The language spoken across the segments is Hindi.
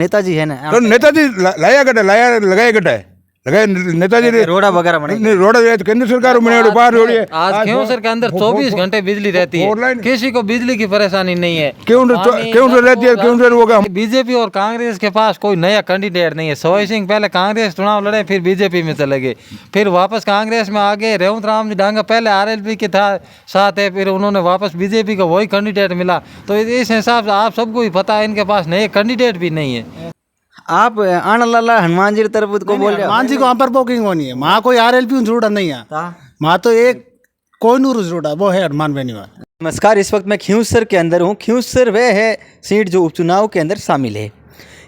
नेताजी है ना, तो नेताजी लाया गटा लाया लगाया गटा है लगाया नेताजी ने रोड़ा वगैरह बने। नहीं रोड केंद्र सरकार बनाया पार रोड है। आज क्योंसर के अंदर 24 घंटे बिजली रहती है, किसी को बिजली की परेशानी नहीं है। क्यों रहती है क्यों होगा। बीजेपी और कांग्रेस के पास कोई नया कैंडिडेट नहीं है। सवाई सिंह पहले कांग्रेस चुनाव लड़े, फिर बीजेपी में चले गए, फिर वापस कांग्रेस में आ गए। रेवंत राम जी डांगा पहले आरएलपी के साथ है, फिर उन्होंने वापस बीजेपी का वही कैंडिडेट मिला। तो इस हिसाब से आप सबको ही पता है इनके पास नए कैंडिडेट भी नहीं है। आप आन लाला हनुमान जी की तरफ को बोल रहे हो। हनुमान जी को वहाँ पर बुकिंग होनी है, वहाँ कोई आरएलपी जरूरत नहीं है, वहाँ तो एक कोहिनूर जरूरत है, वो है हनुमान बेनीवाल। नमस्कार, इस वक्त मैं खियूसर के अंदर हूँ। खियूसर वह है सीट जो उपचुनाव के अंदर शामिल है।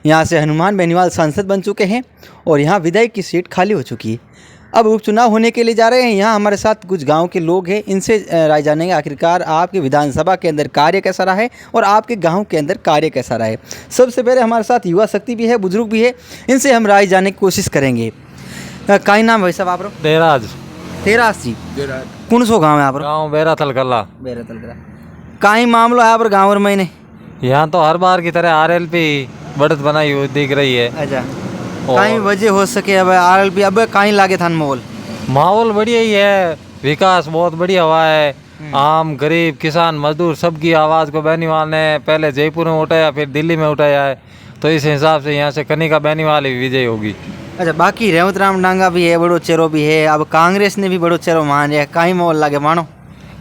यहाँ से हनुमान बेनीवाल सांसद बन चुके हैं और यहाँ विधायक की सीट खाली हो चुकी है। अब उपचुनाव होने के लिए जा रहे हैं। यहाँ हमारे साथ कुछ गांव के लोग हैं, इनसे राय जानेंगे आखिरकार आपके विधानसभा के अंदर कार्य कैसा रहा है और आपके गांव के अंदर कार्य कैसा रहा है। सबसे पहले हमारे साथ युवा शक्ति भी है, बुजुर्ग भी है, इनसे हम राय जानने की कोशिश करेंगे। काई नाम भाई साहब आप? देराज तेरास जी, कौन सो गाँव है आप? गाँव बेरा थलकल्ला। काई मामलो है आप गाँव और महीने? यहाँ तो हर बार की तरह आरएलपी बढ़त बनाई हुई दिख रही है। अच्छा, कहीं वजह हो सके अब आरएलपी अब कहीं लागे था माहौल बढ़िया ही है, विकास बहुत बढ़िया हुआ है। आम गरीब किसान मजदूर सबकी आवाज़ को बेनीवाल ने पहले जयपुर में उठाया, फिर दिल्ली में उठाया है। तो इस हिसाब से यहाँ से कनिका बेनीवाल ही विजय होगी। अच्छा, बाकी रेवंत राम डांगा भी है, बड़ो चेहरो भी है, अब कांग्रेस ने भी बड़ो चेहरो मान लिया, कहीं माहौल लागे मानो?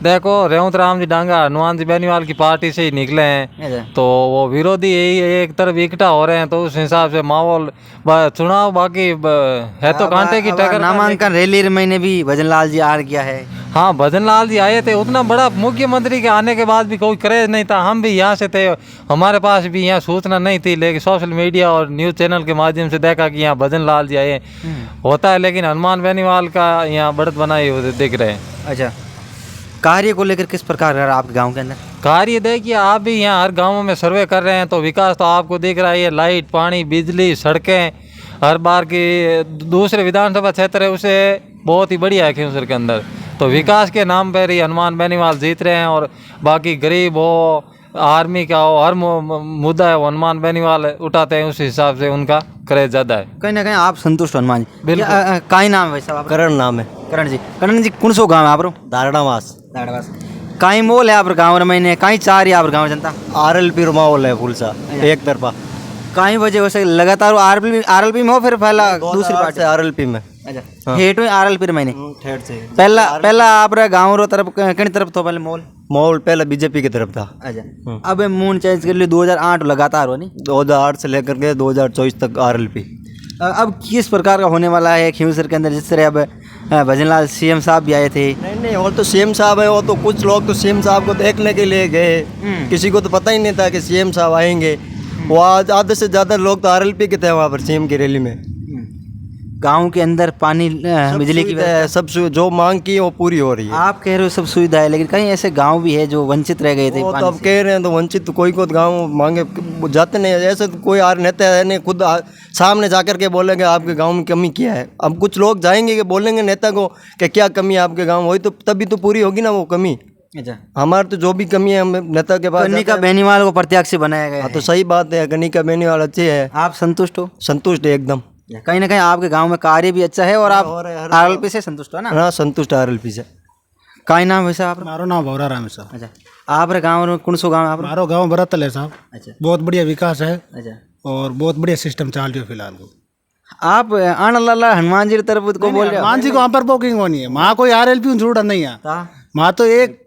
देखो रेवंत राम जी डांगा हनुमान जी बेनीवाल की पार्टी से ही निकले हैं, तो वो विरोधी यही एक तरफ इकट्ठा हो रहे हैं। तो उस हिसाब से माहौल चुनाव बाकी है तो कांटे की टक्कर। नामांकन रैली में ने भी भजन लाल जी हार गया है। हाँ, भजन लाल जी आए थे, उतना बड़ा मुख्यमंत्री के आने के बाद भी कोई क्रेज नहीं था। हम भी यहाँ से थे, हमारे पास भी यहाँ सूचना नहीं थी, लेकिन सोशल मीडिया और न्यूज़ चैनल के माध्यम से देखा कि यहाँ भजन लाल जी आए होता है। लेकिन हनुमान बेनीवाल का यहाँ बढ़त बनाए हुए दिख रहे हैं। अच्छा, कार्य को लेकर किस प्रकार रहा आपके गांव के अंदर? कार्य देखिए, आप भी यहाँ हर गाँव में सर्वे कर रहे हैं तो विकास तो आपको दिख रहा है। लाइट, पानी, बिजली, सड़कें हर बार की दूसरे विधानसभा क्षेत्र है उसे बहुत ही बढ़िया है खियूसर के अंदर। तो विकास के नाम पर ही हनुमान बेनीवाल जीत रहे हैं। और बाकी गरीब हो, आर्मी का हो, हर मुद्दा है वो हनुमान बेनीवाल उठाते हैं, उस हिसाब से उनका क्रेज ज़्यादा है। कहीं ना कहीं आप संतुष्ट हनुमान जी? बिल्कुल। का नाम है वैसा? करण नाम है। करण जी कौन सो गाँव है आप? दारणावास। कहीं मोल है आप गाँव में, कहीं चार है आप गाँव जनता? आरएलपी माहौल है फुल सा एक तरफा। कहीं वजह हो सके लगातार आरएलपी में हो, फिर पहला दूसरी पार्टी से आरएलपी में। अच्छा, हेठ में आरएलपी महीने ठेठ से पहला आप गाँव रो तरफ किन तरफ तो पहले माहौल पहले बीजेपी की तरफ था। अच्छा, अब मून चेंज कर लिया 2008 लगातार हो नहीं? 2008 से लेकर के 2024 तक आरएलपी। अब किस प्रकार का होने वाला है खियूसर के अंदर? जिस तरह अब भजन लाल सीएम साहब भी आए थे। नहीं, वो तो सीएम साहब है, वो तो कुछ लोग तो सीएम साहब को देखने के लिए गए, किसी को तो पता ही नहीं था कि सीएम साहब आएंगे। वो आज आधे से ज़्यादा लोग तो आरएलपी के थे वहाँ पर सीएम की रैली में। गांव के अंदर पानी, बिजली की सब जो मांग की वो पूरी हो रही है। आप कह रहे हो सब सुविधा है, लेकिन कहीं ऐसे गांव भी है जो वंचित रह गए थे। वो तो अब कह रहे हैं तो वंचित तो कोई गांव मांगे जाते नहीं। ऐसे तो कोई नेता है नहीं खुद सामने जाकर के बोलेंगे आपके गांव में कमी क्या है। अब कुछ लोग जाएंगे कि बोलेंगे नेता को कि क्या कमी है आपके गाँव, वही तो तभी तो पूरी होगी ना वो कमी। अच्छा, हमारे तो जो भी कमी है हम नेता के पास। कनिका बेनीवाल को प्रत्याशी बनाया गया है। तो सही बात है, कनिका बेनीवाल अच्छी है। आप संतुष्ट हो? संतुष्ट है एकदम। कहीं ना कहीं आपके गांव में कार्य भी अच्छा है और आप आरएलपी से संतुष्ट हो ना? हाँ, संतुष्ट आरएलपी से। का नाम है साहब? मारो नाम भौरा राम है साहब। अच्छा, आप गाँव में कौन सो गाँव है आप? मारो गाँव बरतल है साहब। अच्छा, बहुत बढ़िया विकास है। अच्छा, और बहुत बढ़िया सिस्टम चल रही है फिलहाल। आप आन लाला हनुमान जी की तरफ को बोल रहे हो? हनुमान जी को वहाँ पर बुकिंग होनी है, वहाँ कोई आरएलपी जरूरत नहीं है, वहाँ तो एक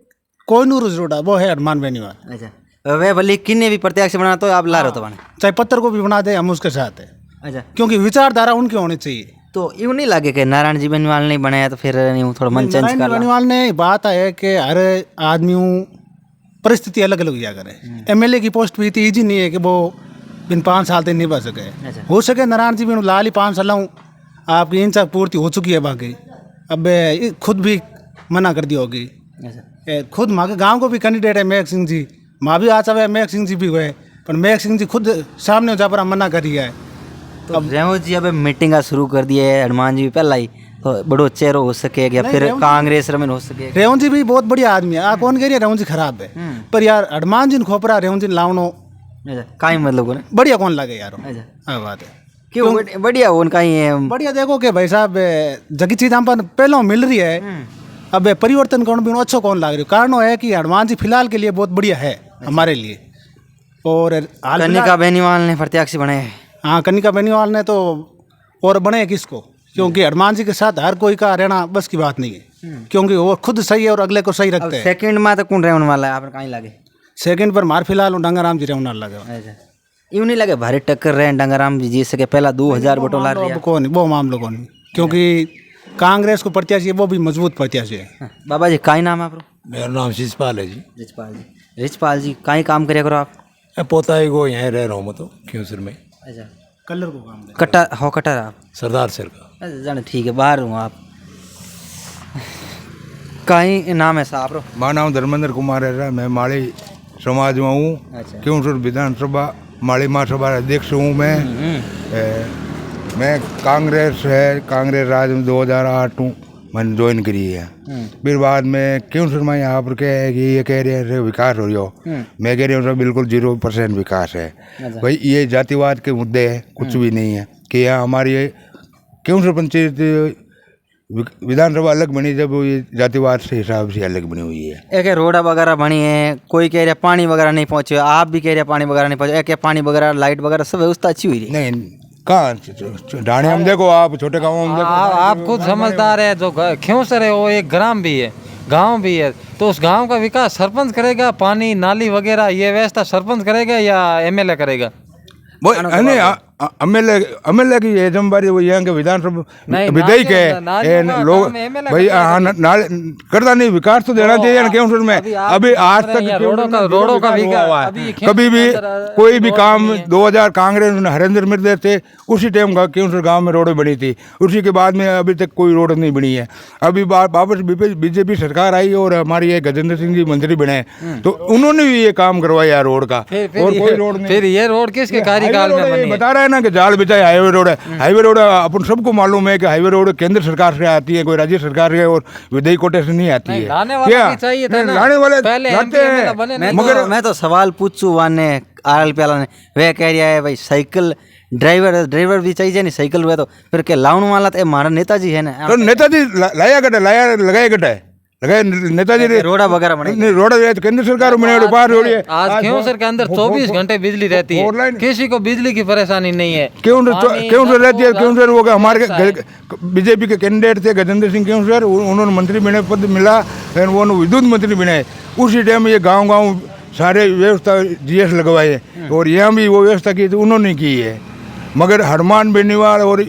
कोहिनूर जरूरत है, वो है हनुमान बेनीवाल। अच्छा, वह भले किन्ने भी प्रत्याशी बना तो आप ला रहे हो तो बने, चाहे पत्थर को भी बना दे हम उसके साथ है। अच्छा, क्योंकि विचारधारा उनकी होनी चाहिए। तो यूँ नहीं लगे कि नारायण जी बेनीवाल नहीं बनाया तो फिर नहीं थोड़ा मन चेंज कर बेनीवाल ने बात है कि हर आदमी परिस्थिति अलग अलग दिया करे। एमएलए की पोस्ट भी इतनी ईजी नहीं है कि वो बिन 5 साल तक निभा सके। हो सके नारायण जी बेनीवाल लाल ही 5 साल आपकी इंचा पूर्ति हो चुकी है, बाकी अब खुद भी मना कर दी होगी। खुद माँ के गाँव को भी कैंडिडेट है मेघ सिंह जी, माँ भी आज हुए मेघ सिंह जी भी हुए, पर मेघ सिंह जी खुद सामने जा पर मना कर रही है। तो अब रेवंत जी अब मीटिंग शुरू कर दी है, हनुमान जी भी पहला ही तो बड़ो चेहरो हो सके या फिर कांग्रेस रमन हो सके। रेवंत जी भी बहुत बढ़िया आदमी है, आप कौन कह रही है रेवंत जी खराब है, पर यार हनुमान जी खोपरा रेवंत जी लावनो अच्छा काई मतलब को बढ़िया कौन लगे यार अच्छा हाँ बात है क्यों बढ़िया उनका ही है बढ़िया देखो कि भाई साहब जगी चीज हम पर पहले मिल रही है अब परिवर्तन कौन भी अच्छा कौन लग रही है कारण है कि हनुमान जी फिलहाल के लिए बहुत बढ़िया है हमारे लिए और कनिका बेनीवाल ने प्रत्याशी बनाए हैं हाँ कनिका बेनीवाल ने तो और बने किसको क्योंकि हनुमान जी के साथ हर कोई का रहना बस की बात नहीं है क्योंकि वो खुद सही है और अगले को सही रखते हैं सेकंड में तो कौन रहने वाला है आप कहीं लगे सेकंड पर मार फिलहाल डंगाराम जी रहने लगे अच्छा यूँ नहीं लगे भारी टक्कर रहे हैं डंगाराम जी जीत सके पहला 2000 वोटों ला रही है को नहीं वो मामलों को नहीं क्योंकि कांग्रेस को प्रत्याशी है वो भी मजबूत प्रत्याशी है बाबा जी काई नाम है आपको मेरा नाम शिषपाल है जी। रिचपाल जी काई काम करे करो आप पोता ही को यहाँ रह रहा हूँ मैं तो क्योंसर में अच्छा कलर को काम कटर आप सरदार सर का। अच्छा जाने ठीक है बाहर हूँ आप काई नाम है साहब मारा नाम धर्मेंद्र कुमार है मैं माड़ी समाज में हूँ अच्छा क्योंसर विधानसभा माड़ी महासभा अध्यक्ष हूँ मैं कांग्रेस राज में 2008 में मैंने ज्वाइन करी है फिर बाद में क्यों सर मैं यहाँ पर क्या है कि ये कह रहे हैं विकास हो रही हो मैं कह रही हूँ सर बिल्कुल 0% विकास है भाई ये जातिवाद के मुद्दे हैं कुछ भी नहीं है कि यहाँ हमारी क्यों सर पंचायत विधानसभा अलग बनी जब ये जातिवाद से हिसाब से अलग बनी हुई है एक रोड वगैरह बनी है कोई कह रहा पानी वगैरह नहीं पहुँचे आप भी कह रहे पानी वगैरह नहीं पहुँचे एक पानी वगैरह लाइट वगैरह सब व्यवस्था अच्छी हुई है नहीं कहाँ ढाणे हम देखो आप छोटे गाँव में देखो आप खुद समझदार है जो क्योंसर है वो एक ग्राम भी है गांव भी है तो उस गांव का विकास सरपंच करेगा पानी नाली वगैरह ये व्यवस्था सरपंच करेगा या एमएलए करेगा वो एमएलए की जिम्मेदारी वो यहाँ के विधानसभा विधेयक है लोग भाई करता नहीं विकास तो देना चाहिए क्यों सर में अभी आज तक रोडों का विकास कभी भी कोई भी काम 2000 कांग्रेस में हरेंद्र मिर्दे थे उसी टाइम का क्यों सर गाँव में रोडें बनी थी उसी के बाद में अभी तक कोई रोड नहीं बनी है अभी वापस बीजेपी सरकार आई और हमारी ये गजेंद्र सिंह जी मंत्री बने तो उन्होंने भी ये काम करवाया रोड का और कोई रोड नहीं फिर ये रोड किसके कार्यकाल में बनी बता रहा है ना कि जाल बिछाए हाईवे रोड अपन सबको मालूम है कि हाईवे रोड केंद्र सरकार से आती है कोई राज्य सरकार से और विधायी कोटे से नहीं आती है लाने वाले लाते हैं मगर मैं तो सवाल पूछूं वाने RLP वाला ने वह कह रहा है भाई साइकिल ड्राइवर भी चाहिए नहीं साइकिल हुआ तो फिर क्या लाउन वाला तो हमारा नेताजी है ना तो नेताजी लगाया गटा है नेताजी रोड़ा वगैरह बने रोड़ा केंद्र सरकार बने पार हो रही है आज क्योंसर के अंदर 24 घंटे बिजली रहती है किसी को बिजली की परेशानी नहीं है क्यों सर रहती है क्यों सर वो हमारे बीजेपी के कैंडिडेट थे गजेंद्र सिंह क्यों सर उन्होंने मंत्री बने पद मिला वो विद्युत मंत्री बने उसी टाइम ये गाँव सारे व्यवस्था GS लगवाए और यहाँ भी वो व्यवस्था की तो उन्होंने की है मगर हनुमान बेनीवाल और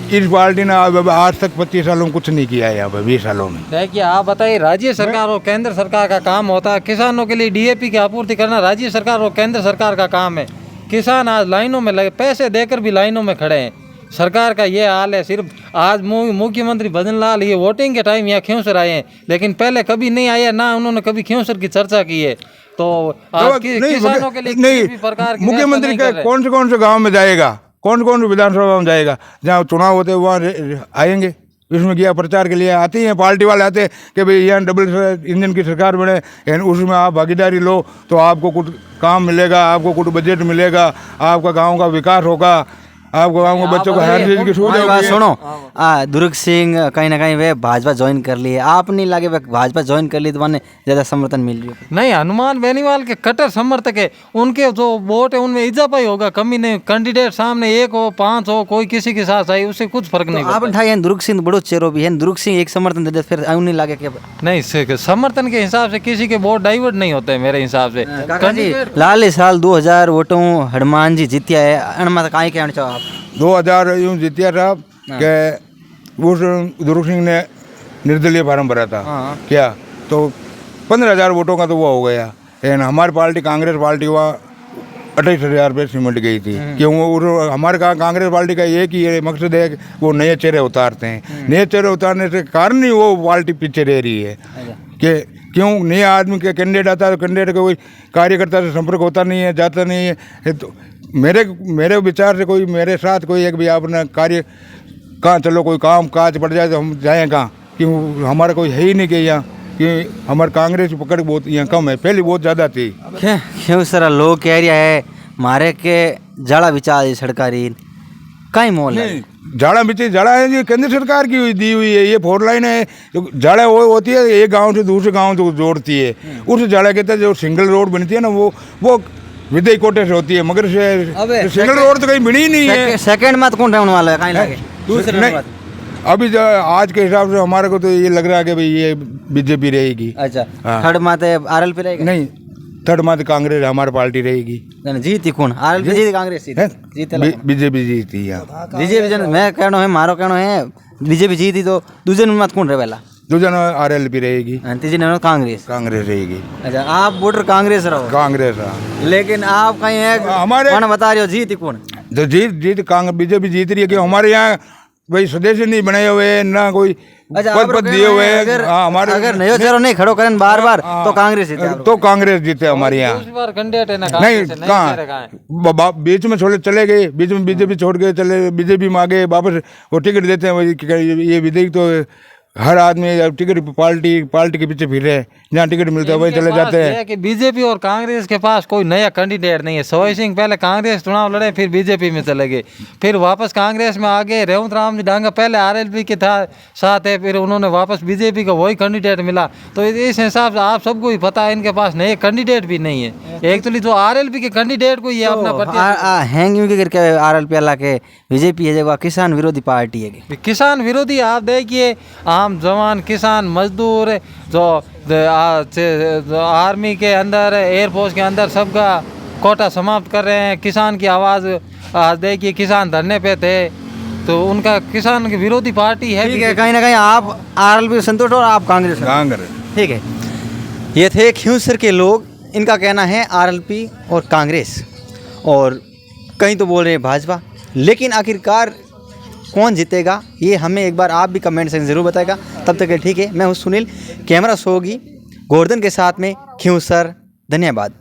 इस पार्टी ने आज तक 25 सालों में कुछ नहीं किया है यहाँ पर 20 सालों में देखिए आप बताइए राज्य सरकार और केंद्र सरकार का काम होता है किसानों के लिए DAP की आपूर्ति करना राज्य सरकार और केंद्र सरकार का काम है किसान आज लाइनों में लगे पैसे देकर भी लाइनों में खड़े हैं सरकार का ये हाल है सिर्फ आज मुख्यमंत्री भजन लाल ये वोटिंग के टाइम यहाँ क्योंसर आए हैं लेकिन पहले कभी नहीं आए ना उन्होंने कभी क्योंसर की चर्चा की है तो आज किसानों के लिए किसी भी प्रकार की मुख्यमंत्री का कौन से गाँव में जाएगा कौन विधानसभा में जाएगा जहाँ चुनाव होते हैं वहाँ आएंगे इसमें क्या प्रचार के लिए आती हैं पार्टी वाले आते हैं कि भाई यहाँ डबल इंजन की सरकार बने उसमें आप भागीदारी लो तो आपको कुछ काम मिलेगा आपको कुछ बजट मिलेगा आपका गांव का विकास होगा आपको गाँव के बच्चों को हर चीज़ की सुविधा होगी सुनो दुर्ग सिंह कहीं ना कहीं वे भाजपा ज्वाइन कर लिए आप नहीं लगे वे भाजपा ज्वाइन कर ली तो उन्हें ज़्यादा समर्थन मिल रही है नहीं हनुमान बेनीवाल के कट्टर समर्थक है उनके जो वोट है उनमें इजाफा ही होगा कमी नहीं कैंडिडेट सामने 1 हो 5 हो कोई किसी के साथ आई उससे कुछ फर्क नहीं आप ठाई दुर्ग सिंह बड़ो चेहरो भी है दुर्ग सिंह एक समर्थन दे फिर नहीं लगे क्या नहीं समर्थन के हिसाब से किसी के वोट डाइवर्ट नहीं होते मेरे हिसाब से लाल साल 2000 वोटों हनुमान जी जीतिया है अणमा कहीं कहना चाहो आप 2000 यूँ जीतिया था कि उस दुर्ग सिंह ने निर्दलीय फार्म भरा था क्या तो 15,000 वोटों का तो वो हो गया लेकिन हमारी पार्टी कांग्रेस पार्टी वहाँ 28,000 पे सिमट गई थी क्यों हमारे कांग्रेस पार्टी का एक ही मकसद है कि वो नए चेहरे उतारते हैं नए चेहरे उतारने से कारण ही वो पार्टी पीछे रह रही है कि क्यों नए आदमी के कैंडिडेट आता है तो कैंडिडेट का कोई कार्यकर्ता से संपर्क होता नहीं है जाता नहीं है तो मेरे विचार से कोई मेरे साथ कोई एक भी आपने कार्य कहाँ चलो कोई काम काज पड़ जाए तो हम जाएँ कहाँ क्यों हमारा कोई है ही नहीं कि यहाँ कि हमारे कांग्रेस की पकड़ बहुत यहाँ कम है पहले बहुत ज़्यादा थी क्यों सर लोग कह रहा है मारे के जाड़ा विचार सरकारी कई मोल है नहीं जाड़ा बिचे जाड़ा है ये केंद्र सरकार की दी हुई है। ये 4 लाइन है जो जाड़ा वो होती है एक गांव से दूसरे गांव को जोड़ती है, उस जाड़ा के तहत जो सिंगल रोड बनती है ना वो विदय कोटे से होती है, मगर से सिंगल रोड तो कहीं बनी ही नहीं है। सेकंड मत कौन रहने वाला है कहीं लगे दूसरे नहीं, नंबर अभी जो आज के हिसाब से हमारे को तो ये लग रहा है कि भाई ये बीजेपी रहेगी। अच्छा हाँ। थर्ड माते आरएलपी रहेगा नहीं थर्ड मत कांग्रेस हमारी पार्टी रहेगी। नहीं, जीती कौन आरएलपी जीती कांग्रेस जीते बीजेपी जीती यहाँ बीजेपी जन मैं कहना है मारो कहना है बीजेपी जीती तो दूसरे नंबर मत कौन रहेला दूसरा आरएलपी रहेगी, तीसरे नंबर कांग्रेस रहेगी। अच्छा आप वोटर कांग्रेस रहो कांग्रेस लेकिन आप कहीं है हमारे कौन बता रहे हो जीती कौन तो जीत कांग्रेस बीजेपी जीत रही है कि हमारे यहाँ भाई सदस्य नहीं बने हुए ना कोई अच्छा पद दिए हुए हैं। अगर हाँ, हमारे अगर नयो चेहरा नहीं खड़ो करें बार बार तो कांग्रेस जीते तो कांग्रेस जीते हमारे यहाँ। दूसरी बार कैंडिडेट है ना नहीं कांग्रेस है, नए चेहरे कहाँ कहाँ बीच में चले गए, बीच में बीजेपी छोड़ के चले बीजेपी में आ गए वापस वो टिकट देते हैं ये विधेयक तो हर आदमी अब टिकट पार्टी के पीछे फिर रहे, जहाँ टिकट मिलता है वही चले जाते हैं। कि बीजेपी और कांग्रेस के पास कोई नया कैंडिडेट नहीं है। सोई सिंह पहले कांग्रेस चुनाव लड़े, फिर बीजेपी में चले गए, फिर वापस कांग्रेस में आ गए। रेवंत राम जी डांगा पहले आरएलपी के साथ है, फिर उन्होंने वापस बीजेपी का वही कैंडिडेट मिला। तो इस हिसाब से आप सबको ही पता है इनके पास नए कैंडिडेट भी नहीं है। एक्चुअली तो आरएलपी के कैंडिडेट को ये अपना हैंग करके आरएलपी अल्लाह के बीजेपी है जो किसान विरोधी पार्टी है। किसान विरोधी आप देखिए, आम जवान किसान मजदूर जो आर्मी के अंदर एयरफोर्स के अंदर सबका कोटा समाप्त कर रहे हैं। किसान की आवाज़ आज देखिए किसान धरने पे थे, तो उनका किसान की विरोधी पार्टी है। ठीक है, कहीं ना कहीं आप आरएलपी संतुष्ट और आप कांग्रेस ठीक है। ये थे खियूसर के लोग, इनका कहना है आरएलपी और कांग्रेस, और कहीं तो बोल रहे हैं भाजपा। लेकिन आखिरकार कौन जीतेगा ये हमें एक बार आप भी कमेंट सेक्शन ज़रूर बताएगा। तब तक ठीक है, मैं हूँ सुनील, कैमरा शो होगी गोवर्धन के साथ में खियूसर। धन्यवाद।